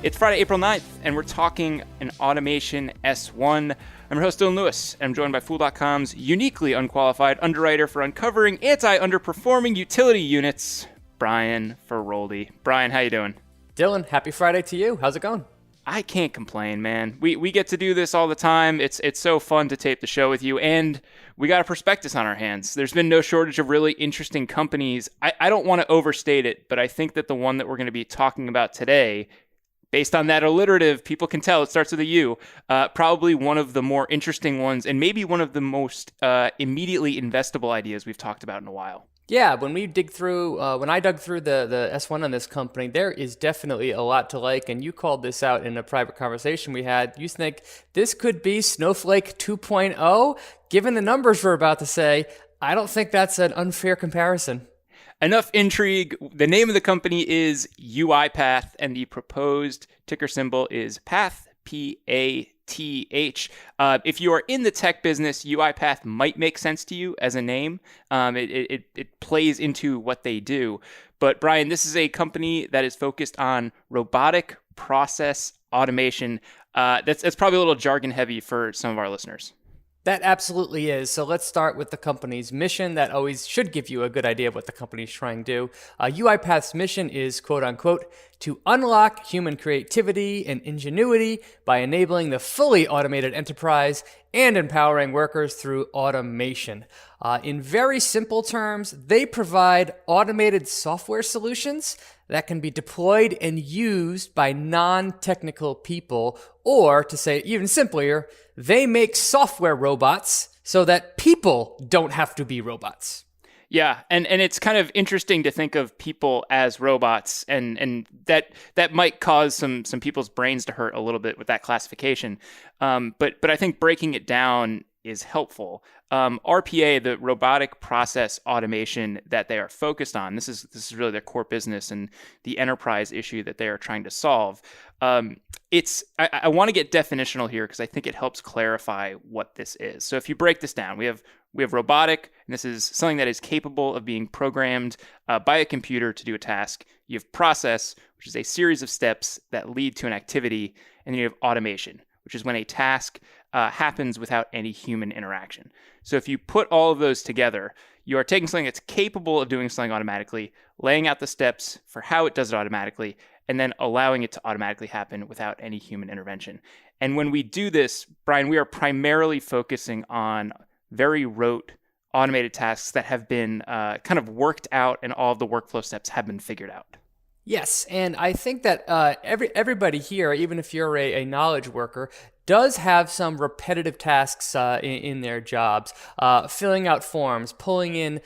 It's Friday, April 9th, and we're talking an Automation S1. I'm your host, Dylan Lewis, and I'm joined by Fool.com's uniquely unqualified underwriter for uncovering anti-underperforming utility units, Brian Feroldi. Brian, how you doing? Dylan, happy Friday to you. How's it going? I can't complain, man. We get to do this all the time. It's so fun to tape the show with you, and we got a prospectus on our hands. There's been no shortage of really interesting companies. I don't want to overstate it, but I think that the one that we're going to be talking about today, based on that alliterative, people can tell it starts with a U, probably one of the more interesting ones, and maybe one of the most immediately investable ideas we've talked about in a while. Yeah, when I dug through the S1 on this company, there is definitely a lot to like, and you called this out in a private conversation we had. You think this could be Snowflake 2.0? Given the numbers we're about to say, I don't think that's an unfair comparison. Enough intrigue. The name of the company is UiPath, and the proposed ticker symbol is PATH, P-A-T-H. If you are in the tech business, UiPath might make sense to you as a name. It plays into what they do. But Brian, this is a company that is focused on robotic process automation. That's probably a little jargon heavy for some of our listeners. That absolutely is. So let's start with the company's mission. That always should give you a good idea of what the company's trying to do. UiPath's mission is, quote unquote, to unlock human creativity and ingenuity by enabling the fully automated enterprise and empowering workers through automation. In very simple terms, they provide automated software solutions that can be deployed and used by non-technical people, or to say it even simpler, they make software robots so that people don't have to be robots. Yeah, and it's kind of interesting to think of people as robots, and that might cause some people's brains to hurt a little bit with that classification. But I think breaking it down is helpful. RPA, the robotic process automation that they are focused on, this is really their core business and the enterprise issue that they are trying to solve. I want to get definitional here because I think it helps clarify what this is. So if you break this down, we have robotic, and this is something that is capable of being programmed by a computer to do a task. You have process, which is a series of steps that lead to an activity, and then you have automation, which is when a task happens without any human interaction. So if you put all of those together, you are taking something that's capable of doing something automatically, laying out the steps for how it does it automatically, and then allowing it to automatically happen without any human intervention. And when we do this, Brian, we are primarily focusing on very rote automated tasks that have been kind of worked out, and all of the workflow steps have been figured out. Yes, and I think that everybody here, even if you're a knowledge worker, does have some repetitive tasks in their jobs, filling out forms, pulling in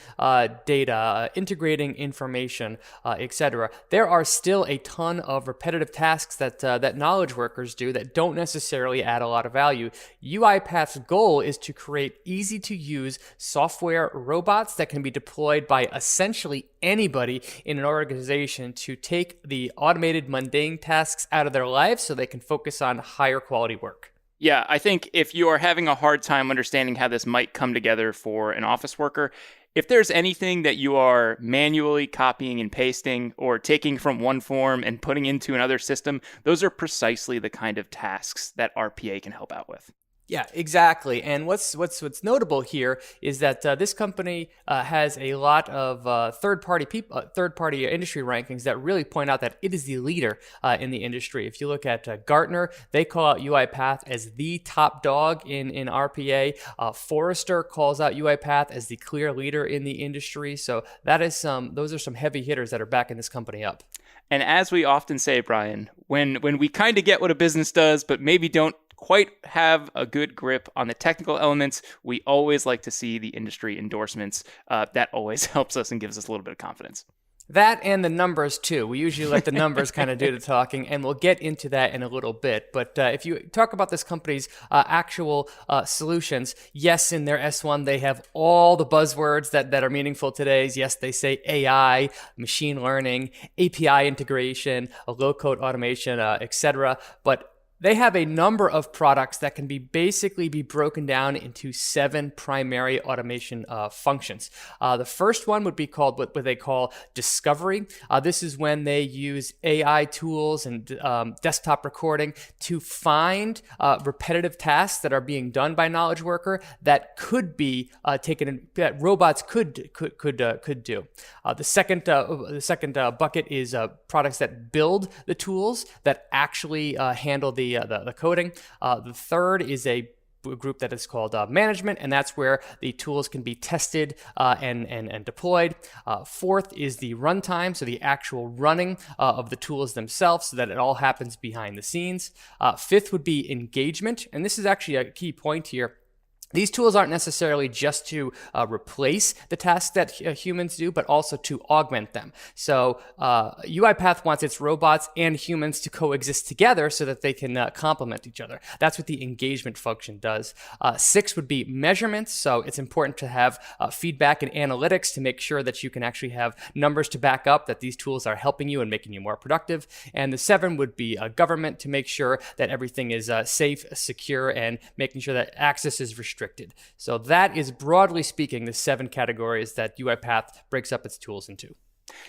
data, integrating information, etc. There are still a ton of repetitive tasks that knowledge workers do that don't necessarily add a lot of value. UiPath's goal is to create easy-to-use software robots that can be deployed by essentially anybody in an organization to take the automated mundane tasks out of their lives so they can focus on higher quality work. Yeah, I think if you are having a hard time understanding how this might come together for an office worker, if there's anything that you are manually copying and pasting or taking from one form and putting into another system, those are precisely the kind of tasks that RPA can help out with. Yeah, exactly. And what's notable here is that this company has a lot of third-party industry rankings that really point out that it is the leader in the industry. If you look at Gartner, they call out UiPath as the top dog in RPA. Forrester calls out UiPath as the clear leader in the industry. So those are some heavy hitters that are backing this company up. And as we often say, Brian, when we kind of get what a business does, but maybe don't quite have a good grip on the technical elements, we always like to see the industry endorsements. That always helps us and gives us a little bit of confidence. That and the numbers too. We usually let the numbers kind of do the talking, and we'll get into that in a little bit. But if you talk about this company's actual solutions, yes, in their S1, they have all the buzzwords that are meaningful today. Yes, they say AI, machine learning, API integration, low-code automation, etc. But They have a number of products that can basically be broken down into 7 primary automation functions. The first one would be called what they call discovery. This is when they use AI tools and desktop recording to find repetitive tasks that are being done by knowledge worker that could be that robots could do. The second bucket is products that build the tools that actually handle the coding. The third is a group that is called management, and that's where the tools can be tested and deployed. Fourth is the runtime, so the actual running of the tools themselves, so that it all happens behind the scenes. Fifth would be engagement, and this is actually a key point here. These tools aren't necessarily just to replace the tasks that humans do, but also to augment them. So UiPath wants its robots and humans to coexist together so that they can complement each other. That's what the engagement function does. 6 would be measurements. So it's important to have feedback and analytics to make sure that you can actually have numbers to back up that these tools are helping you and making you more productive. And the 7 would be government, to make sure that everything is safe, secure, and making sure that access is restricted. So that is, broadly speaking, the 7 categories that UiPath breaks up its tools into.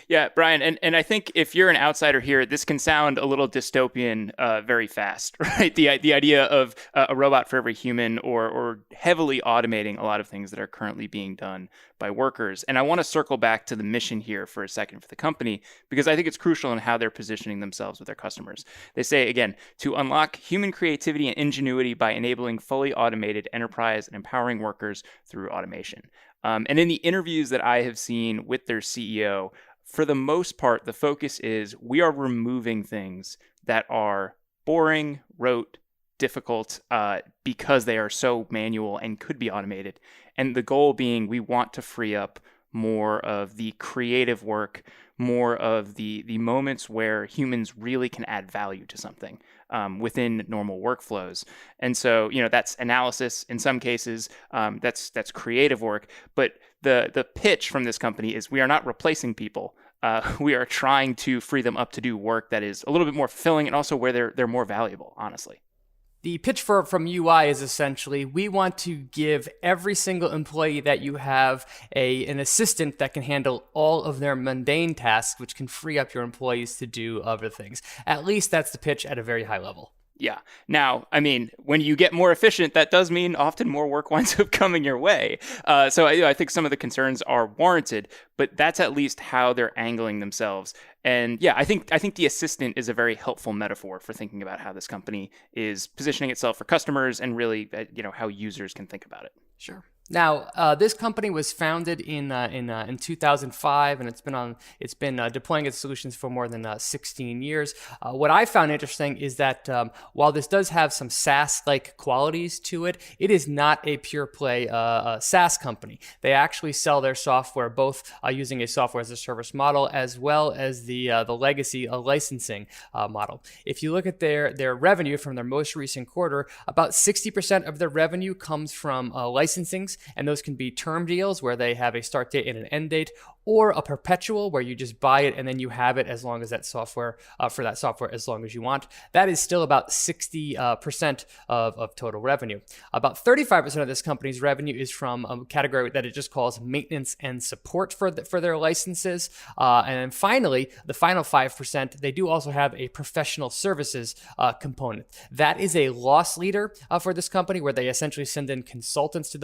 Yeah, Brian, and I think if you're an outsider here, this can sound a little dystopian very fast, right? The idea of a robot for every human, or heavily automating a lot of things that are currently being done by workers. And I want to circle back to the mission here for a second for the company, because I think it's crucial in how they're positioning themselves with their customers. They say, again, to unlock human creativity and ingenuity by enabling fully automated enterprise and empowering workers through automation. And in the interviews that I have seen with their CEO, for the most part, the focus is we are removing things that are boring, rote, difficult, because they are so manual and could be automated. And the goal being, we want to free up more of the creative work, more of the moments where humans really can add value to something within normal workflows. And so, that's analysis in some cases, that's creative work. But the pitch from this company is, we are not replacing people. We are trying to free them up to do work that is a little bit more fulfilling, and also where they're more valuable, honestly. The pitch from UI is essentially, we want to give every single employee that you have an assistant that can handle all of their mundane tasks, which can free up your employees to do other things. At least that's the pitch at a very high level. Yeah. Now, I mean, when you get more efficient, that does mean often more work winds up coming your way. So I think some of the concerns are warranted, but that's at least how they're angling themselves. And yeah, I think the assistant is a very helpful metaphor for thinking about how this company is positioning itself for customers, and really, how users can think about it. Sure. Now, this company was founded in 2005, and it's been deploying its solutions for more than 16 years. What I found interesting is that while this does have some SaaS-like qualities to it, it is not a pure play SaaS company. They actually sell their software both using a software as a service model, as well as the legacy licensing model. If you look at their revenue from their most recent quarter, about 60% of their revenue comes from licensings. And those can be term deals where they have a start date and an end date, or a perpetual where you just buy it and then you have it as long as that software, as long as you want. That is still about 60% of total revenue. About 35% of this company's revenue is from a category that it just calls maintenance and support for their licenses. And then finally, the final 5%, they do also have a professional services component. That is a loss leader for this company, where they essentially send in consultants to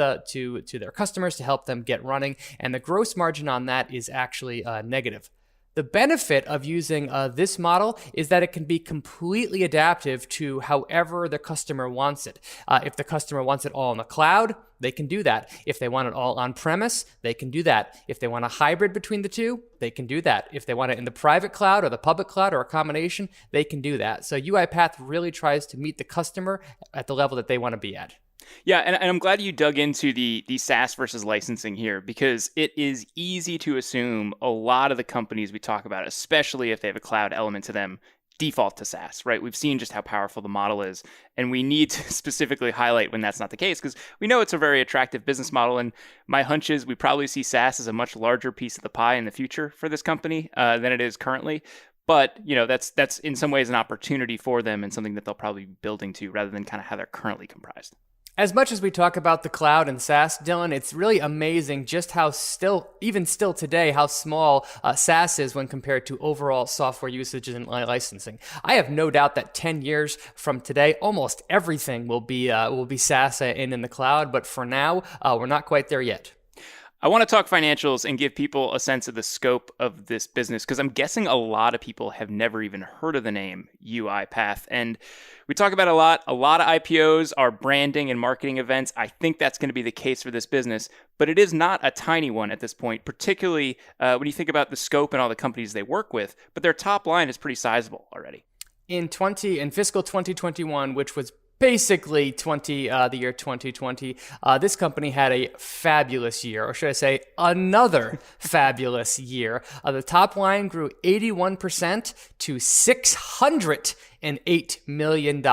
their customers to help them get running, and the gross margin on that is actually negative. The benefit of using this model is that it can be completely adaptive to however the customer wants it. If the customer wants it all in the cloud, they can do that. If they want it all on-premise, they can do that. If they want a hybrid between the two, they can do that. If they want it in the private cloud or the public cloud or a combination, they can do that. So UiPath really tries to meet the customer at the level that they want to be at. Yeah, and I'm glad you dug into the SaaS versus licensing here, because it is easy to assume a lot of the companies we talk about, especially if they have a cloud element to them, default to SaaS, right? We've seen just how powerful the model is, and we need to specifically highlight when that's not the case, because we know it's a very attractive business model, and my hunch is we probably see SaaS as a much larger piece of the pie in the future for this company than it is currently. But that's in some ways an opportunity for them and something that they'll probably be building to rather than kind of how they're currently comprised. As much as we talk about the cloud and SaaS, Dylan, it's really amazing just how even still today, how small SaaS is when compared to overall software usage and licensing. I have no doubt that 10 years from today, almost everything will be SaaS and in the cloud. But for now, we're not quite there yet. I want to talk financials and give people a sense of the scope of this business because I'm guessing a lot of people have never even heard of the name UiPath. And we talk about a lot of IPOs are branding and marketing events. I think that's going to be the case for this business, but it is not a tiny one at this point, particularly when you think about the scope and all the companies they work with, but their top line is pretty sizable already. In fiscal 2021, which was basically the year 2020, this company had a fabulous year, or should I say another fabulous year. The top line grew 81% to $608 million.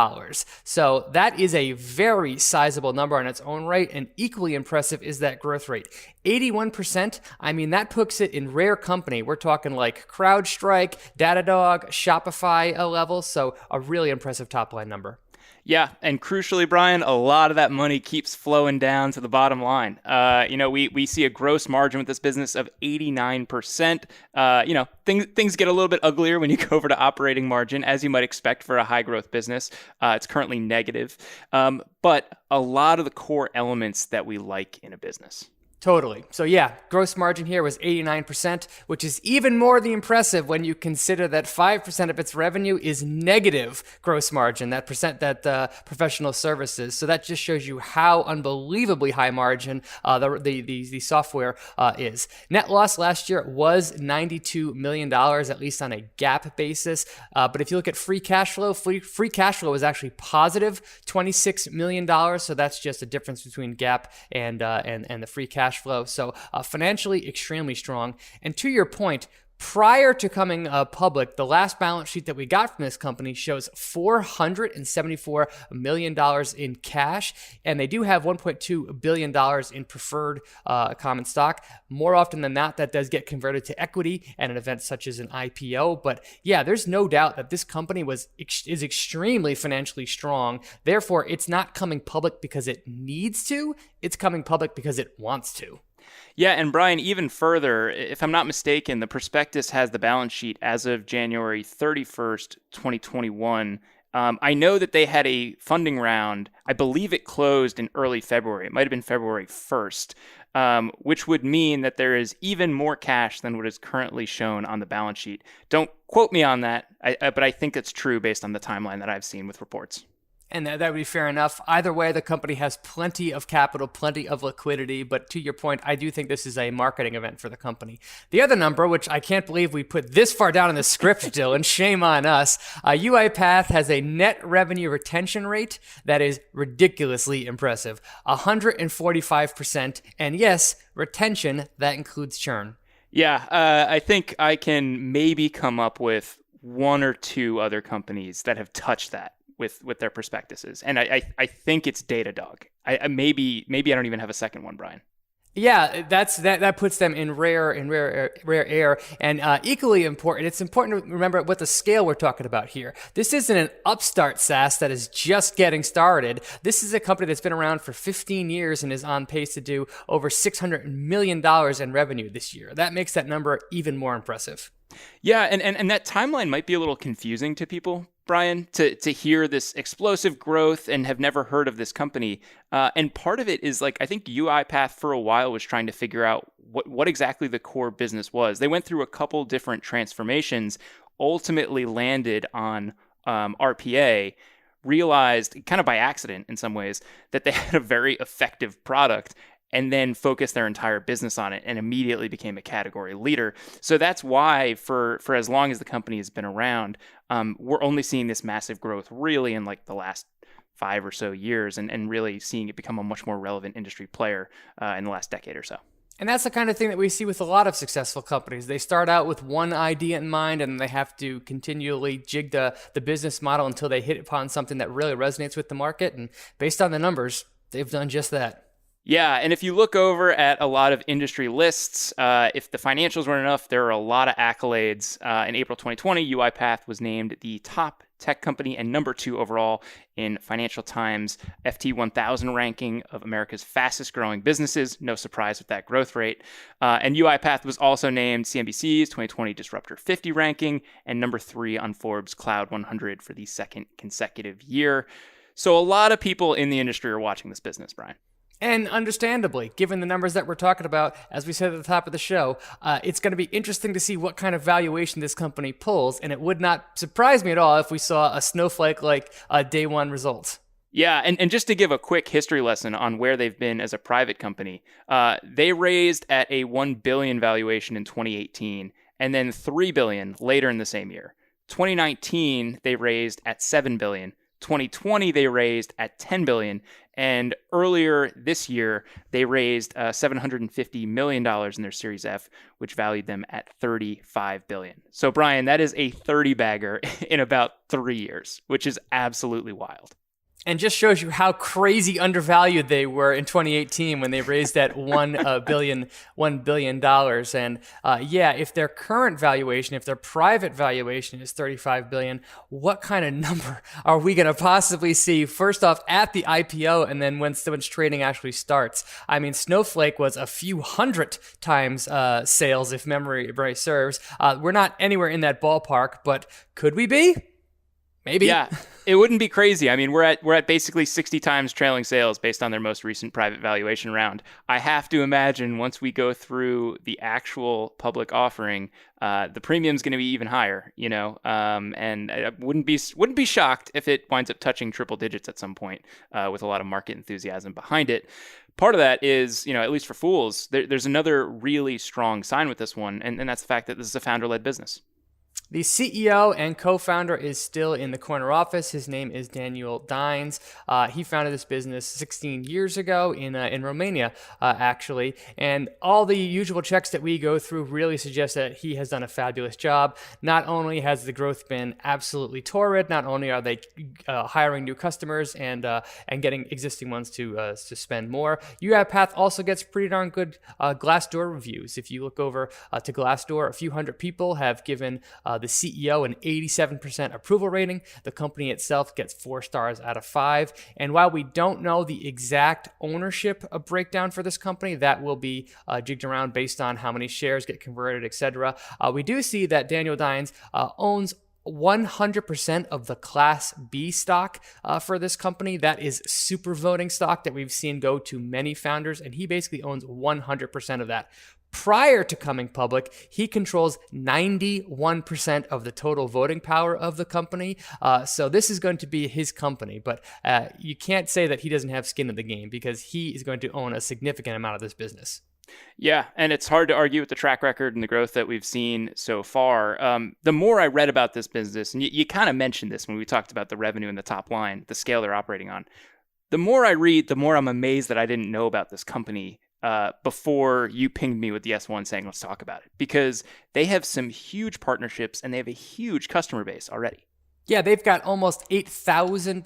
So that is a very sizable number on its own right, and equally impressive is that growth rate. 81%, I mean, that puts it in rare company. We're talking like CrowdStrike, Datadog, Shopify level, so a really impressive top line number. Yeah, and crucially, Brian, a lot of that money keeps flowing down to the bottom line. We see a gross margin with this business of 89%. Things get a little bit uglier when you go over to operating margin, as you might expect for a high growth business. It's currently negative, but a lot of the core elements that we like in a business. Totally. So yeah, gross margin here was 89%, which is even more the impressive when you consider that 5% of its revenue is negative gross margin, that professional services. So that just shows you how unbelievably high margin the software is. Net loss last year was $92 million, at least on a GAAP basis. But if you look at free cash flow was actually positive $26 million. So that's just a difference between GAAP and the free cash flow. So financially extremely strong. And to your point, prior to coming public, the last balance sheet that we got from this company shows $474 million in cash, and they do have $1.2 billion in preferred common stock. More often than not, that does get converted to equity at an event such as an IPO. But yeah, there's no doubt that this company is extremely financially strong. Therefore, it's not coming public because it needs to. It's coming public because it wants to. Yeah, and Brian, even further, if I'm not mistaken, the prospectus has the balance sheet as of January 31st, 2021. I know that they had a funding round. I believe it closed in early February. It might have been February 1st, which would mean that there is even more cash than what is currently shown on the balance sheet. Don't quote me on that, but I think it's true based on the timeline that I've seen with reports. And that would be fair enough. Either way, the company has plenty of capital, plenty of liquidity. But to your point, I do think this is a marketing event for the company. The other number, which I can't believe we put this far down in the script, Dylan, shame on us. UiPath has a net revenue retention rate that is ridiculously impressive, 145%. And yes, retention, that includes churn. Yeah, I think I can maybe come up with one or two other companies that have touched that with their prospectuses. And I think it's Datadog. Maybe I don't even have a second one, Brian. Yeah, that puts them in rare air. And equally important, it's important to remember what the scale we're talking about here. This isn't an upstart SaaS that is just getting started. This is a company that's been around for 15 years and is on pace to do over $600 million in revenue this year. That makes that number even more impressive. Yeah, and that timeline might be a little confusing to people, Brian, to hear this explosive growth and have never heard of this company. And part of it is I think UiPath for a while was trying to figure out what exactly the core business was. They went through a couple different transformations, ultimately landed on RPA, realized kind of by accident in some ways that they had a very effective product, and then focused their entire business on it and immediately became a category leader. So that's why for as long as the company has been around, we're only seeing this massive growth really in the last 5 or so years and really seeing it become a much more relevant industry player in the last decade or so. And that's the kind of thing that we see with a lot of successful companies. They start out with one idea in mind, and they have to continually jig the business model until they hit upon something that really resonates with the market. And based on the numbers, they've done just that. Yeah, and if you look over at a lot of industry lists, if the financials weren't enough, there are a lot of accolades. In April 2020, UiPath was named the top tech company and number 2 overall in Financial Times FT 1000 ranking of America's fastest growing businesses. No surprise with that growth rate. And UiPath was also named CNBC's 2020 Disruptor 50 ranking and number 3 on Forbes Cloud 100 for the second consecutive year. So a lot of people in the industry are watching this business, Brian. And understandably, given the numbers that we're talking about, as we said at the top of the show, it's going to be interesting to see what kind of valuation this company pulls. And it would not surprise me at all if we saw a Snowflake-like day one results. Yeah, and just to give a quick history lesson on where they've been as a private company, they raised at a $1 billion valuation in 2018, and then $3 billion later in the same year. 2019, they raised at $7 billion. 2020, they raised at $10 billion. And earlier this year, they raised $750 million in their Series F, which valued them at $35 billion. So, Brian, that is a 30-bagger in about 3 years, which is absolutely wild. And just shows you how crazy undervalued they were in 2018 when they raised that $1 billion. And yeah, if their current valuation, if their private valuation is $35 billion, what kind of number are we going to possibly see? First off, at the IPO, and then when trading actually starts. I mean, Snowflake was a few hundred times sales, if memory serves. We're not anywhere in that ballpark, but could we be? Maybe. Yeah, it wouldn't be crazy. I mean, we're at basically 60 times trailing sales based on their most recent private valuation round. I have to imagine once we go through the actual public offering, the premium's going to be even higher, and I wouldn't be shocked if it winds up touching triple digits at some point with a lot of market enthusiasm behind it. Part of that is, at least for fools, there's another really strong sign with this one, and that's the fact that this is a founder-led business. The CEO and co-founder is still in the corner office. His name is Daniel Dines. He founded this business 16 years ago in Romania, actually. And all the usual checks that we go through really suggest that he has done a fabulous job. Not only has the growth been absolutely torrid, not only are they hiring new customers and getting existing ones to spend more. UiPath also gets pretty darn good Glassdoor reviews. If you look over to Glassdoor, a few hundred people have given the CEO an 87% approval rating. The company itself gets 4 stars out of 5. And while we don't know the exact ownership breakdown for this company, that will be jigged around based on how many shares get converted, etc. We do see that Daniel Dines owns 100% of the Class B stock for this company. That is super voting stock that we've seen go to many founders, and he basically owns 100% of that. Prior to coming public, he controls 91% of the total voting power of the company. So this is going to be his company, but you can't say that he doesn't have skin in the game because he is going to own a significant amount of this business. Yeah, and it's hard to argue with the track record and the growth that we've seen so far. The more I read about this business, and you kind of mentioned this when we talked about the revenue and the top line, the scale they're operating on. The more I read, the more I'm amazed that I didn't know about this company before you pinged me with the S1 saying, let's talk about it, because they have some huge partnerships and they have a huge customer base already. Yeah, they've got almost 8,000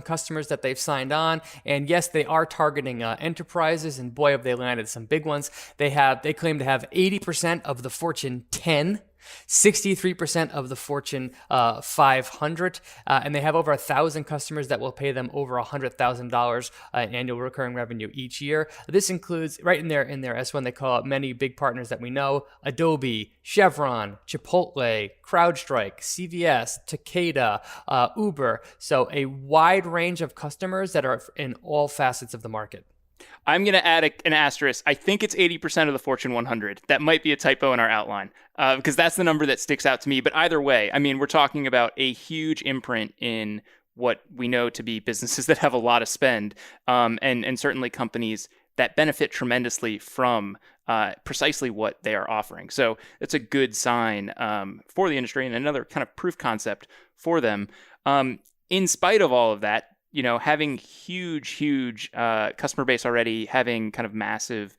customers that they've signed on. And yes, they are targeting enterprises, and boy, have they landed some big ones. They claim to have 80% of the Fortune 10, 63% of the Fortune 500, and they have over 1,000 customers that will pay them over $100,000 in annual recurring revenue each year. This includes, right in their S1, they call out many big partners that we know: Adobe, Chevron, Chipotle, CrowdStrike, CVS, Takeda, Uber. So a wide range of customers that are in all facets of the market. I'm going to add an asterisk. I think it's 80% of the Fortune 100. That might be a typo in our outline because that's the number that sticks out to me. But either way, I mean, we're talking about a huge imprint in what we know to be businesses that have a lot of spend and certainly companies that benefit tremendously from precisely what they are offering. So it's a good sign for the industry and another kind of proof concept for them. In spite of all of that, having huge customer base already, having kind of massive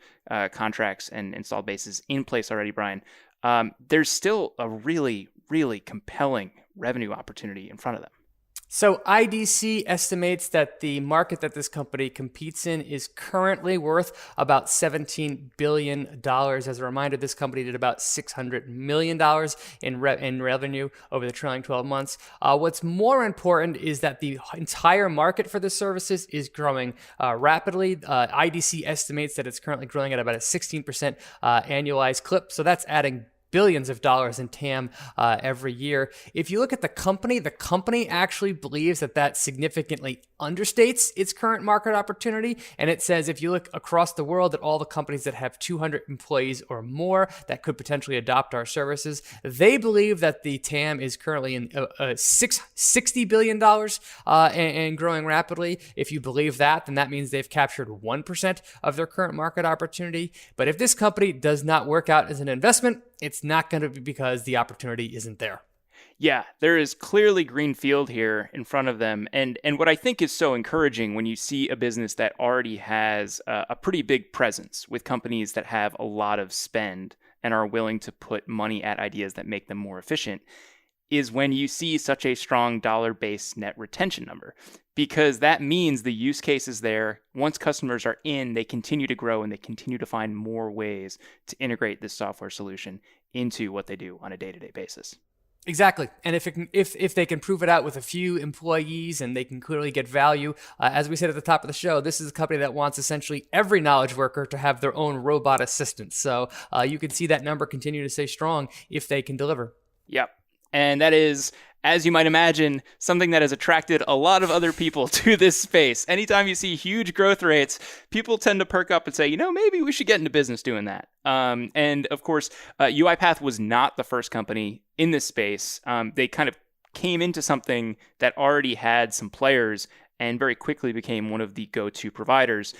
contracts and installed bases in place already, Brian, there's still a really, really compelling revenue opportunity in front of them. So IDC estimates that the market that this company competes in is currently worth about $17 billion. As a reminder, this company did about $600 million in revenue over the trailing 12 months. What's more important is that the entire market for the services is growing rapidly. IDC estimates that it's currently growing at about a 16% annualized clip. So that's adding billions of dollars in TAM every year. If you look at the company actually believes that that significantly understates its current market opportunity. And it says if you look across the world at all the companies that have 200 employees or more that could potentially adopt our services, they believe that the TAM is currently in $60 billion and growing rapidly. If you believe that, then that means they've captured 1% of their current market opportunity. But if this company does not work out as an investment, it's not going to be because the opportunity isn't there. Yeah, there is clearly green field here in front of them. And what I think is so encouraging when you see a business that already has a pretty big presence with companies that have a lot of spend and are willing to put money at ideas that make them more efficient is when you see such a strong dollar-based net retention number, because that means the use case is there. Once customers are in, they continue to grow and they continue to find more ways to integrate this software solution into what they do on a day-to-day basis. Exactly. And if they can prove it out with a few employees and they can clearly get value, as we said at the top of the show, this is a company that wants essentially every knowledge worker to have their own robot assistant. So you can see that number continue to stay strong if they can deliver. Yep. And that is, as you might imagine, something that has attracted a lot of other people to this space. Anytime you see huge growth rates, people tend to perk up and say, maybe we should get into business doing that. And of course, UiPath was not the first company in this space. They kind of came into something that already had some players and very quickly became one of the go-to providers.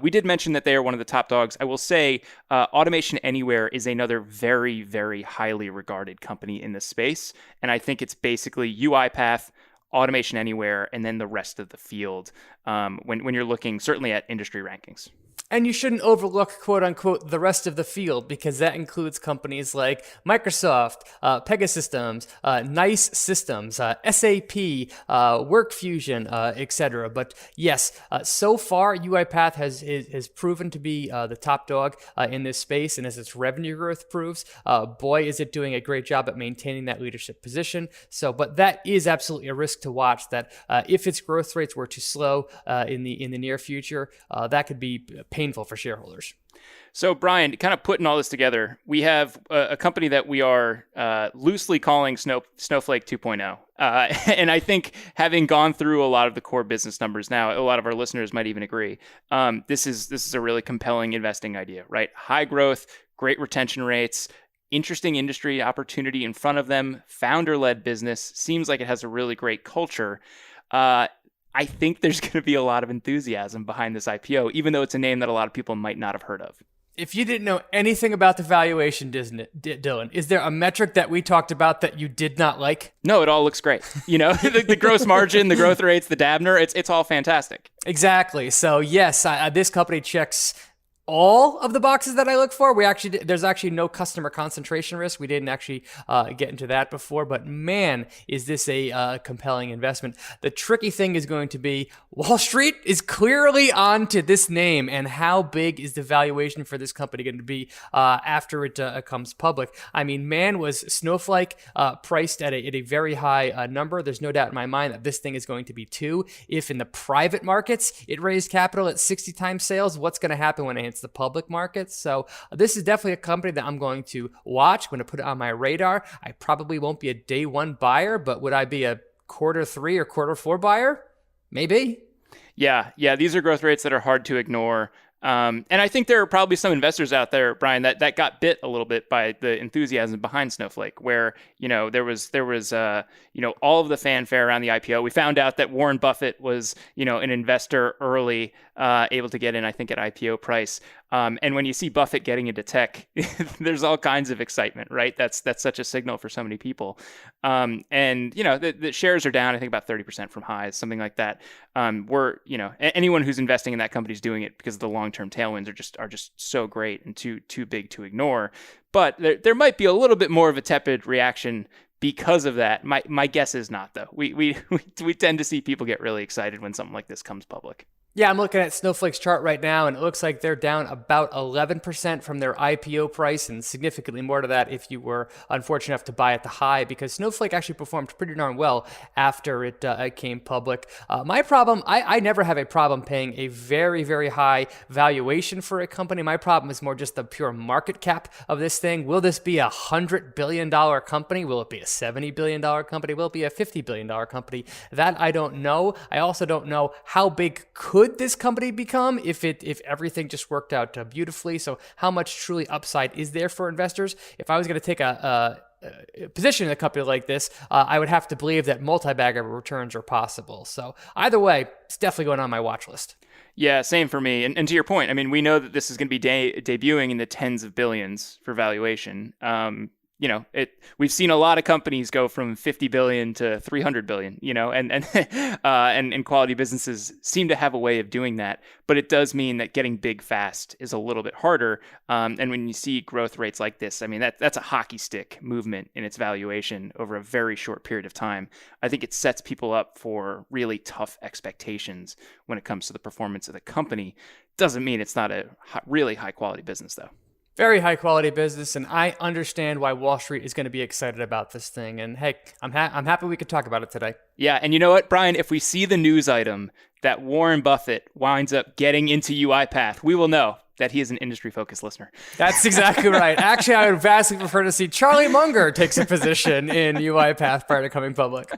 We did mention that they are one of the top dogs. I will say Automation Anywhere is another very, very highly regarded company in this space. And I think it's basically UiPath, Automation Anywhere, and then the rest of the field when you're looking certainly at industry rankings. And you shouldn't overlook, quote unquote, the rest of the field, because that includes companies like Microsoft, Pegasystems, NICE Systems, SAP, WorkFusion, etc. But yes, so far UiPath has proven to be the top dog in this space, and as its revenue growth proves, boy, is it doing a great job at maintaining that leadership position. So, but that is absolutely a risk to watch. That if its growth rates were to slow in the near future, that could be painful for shareholders. So, Brian, kind of putting all this together, we have a company that we are loosely calling Snowflake 2.0. And I think having gone through a lot of the core business numbers now, a lot of our listeners might even agree, this is a really compelling investing idea, right? High growth, great retention rates, interesting industry opportunity in front of them, founder-led business, seems like it has a really great culture. I think there's going to be a lot of enthusiasm behind this IPO, even though it's a name that a lot of people might not have heard of. If you didn't know anything about the valuation, Dylan, is there a metric that we talked about that you did not like? No, it all looks great. The gross margin, the growth rates, the DABNR, it's all fantastic. Exactly. So yes, this company checks all of the boxes that I look for. There's actually no customer concentration risk. We didn't actually get into that before, but man, is this a compelling investment. The tricky thing is going to be Wall Street is clearly onto this name, and how big is the valuation for this company going to be after it comes public? I mean, man, was Snowflake priced at a very high number. There's no doubt in my mind that this thing is going to be too. If in the private markets it raised capital at 60 times sales, what's going to happen when it hits the public markets? So this is definitely a company that I'm going to watch. I'm going to put it on my radar. I probably won't be a day one buyer, but would I be a quarter 3 or quarter 4 buyer? Maybe. Yeah. These are growth rates that are hard to ignore. And I think there are probably some investors out there, Brian, that got bit a little bit by the enthusiasm behind Snowflake, where, there was all of the fanfare around the IPO. We found out that Warren Buffett was, an investor early, able to get in, I think, at IPO price. And when you see Buffett getting into tech, there's all kinds of excitement, right? That's such a signal for so many people. The shares are down, I think, about 30% from highs, something like that. Anyone who's investing in that company is doing it because of the long-term long-term tailwinds are just so great and too big to ignore. But there might be a little bit more of a tepid reaction because of that. My guess is not, though. We tend to see people get really excited when something like this comes public. Yeah, I'm looking at Snowflake's chart right now, and it looks like they're down about 11% from their IPO price, and significantly more to that if you were unfortunate enough to buy at the high, because Snowflake actually performed pretty darn well after it came public. My problem, I never have a problem paying a very, very high valuation for a company. My problem is more just the pure market cap of this thing. Will this be a $100 billion company? Will it be a $70 billion company? Will it be a $50 billion company? That I don't know. I also don't know how big could this company become if everything just worked out beautifully. So how much truly upside is there for investors? If I was going to take a position in a company like this, I would have to believe that multi-bagger returns are possible. So either way, it's definitely going on my watch list. Yeah, same for me. And to your point, I mean, we know that this is going to be debuting in the tens of billions for valuation. We've seen a lot of companies go from 50 billion to 300 billion, and quality businesses seem to have a way of doing that. But it does mean that getting big fast is a little bit harder. And when you see growth rates like this, I mean, that's a hockey stick movement in its valuation over a very short period of time. I think it sets people up for really tough expectations when it comes to the performance of the company. Doesn't mean it's not a really high quality business, though. Very high quality business, and I understand why Wall Street is going to be excited about this thing. And hey, I'm happy we could talk about it today. Yeah, and you know what, Brian? If we see the news item that Warren Buffett winds up getting into UiPath, we will know that he is an industry-focused listener. That's exactly right. Actually, I would vastly prefer to see Charlie Munger takes a position in UiPath prior to coming public.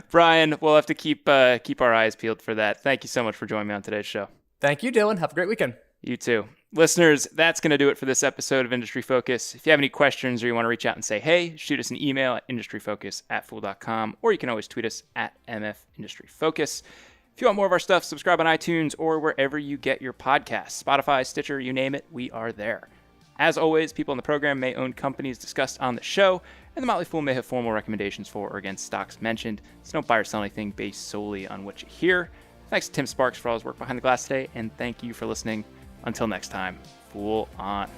Brian, we'll have to keep our eyes peeled for that. Thank you so much for joining me on today's show. Thank you, Dylan. Have a great weekend. You too. Listeners, that's going to do it for this episode of Industry Focus. If you have any questions or you want to reach out and say, hey, shoot us an email at industryfocus@fool.com, or you can always tweet us at MFIndustryFocus. If you want more of our stuff, subscribe on iTunes or wherever you get your podcasts. Spotify, Stitcher, you name it, we are there. As always, people in the program may own companies discussed on the show, and the Motley Fool may have formal recommendations for or against stocks mentioned, so don't buy or sell anything based solely on what you hear. Thanks to Tim Sparks for all his work behind the glass today, and thank you for listening. Until next time, Fool on.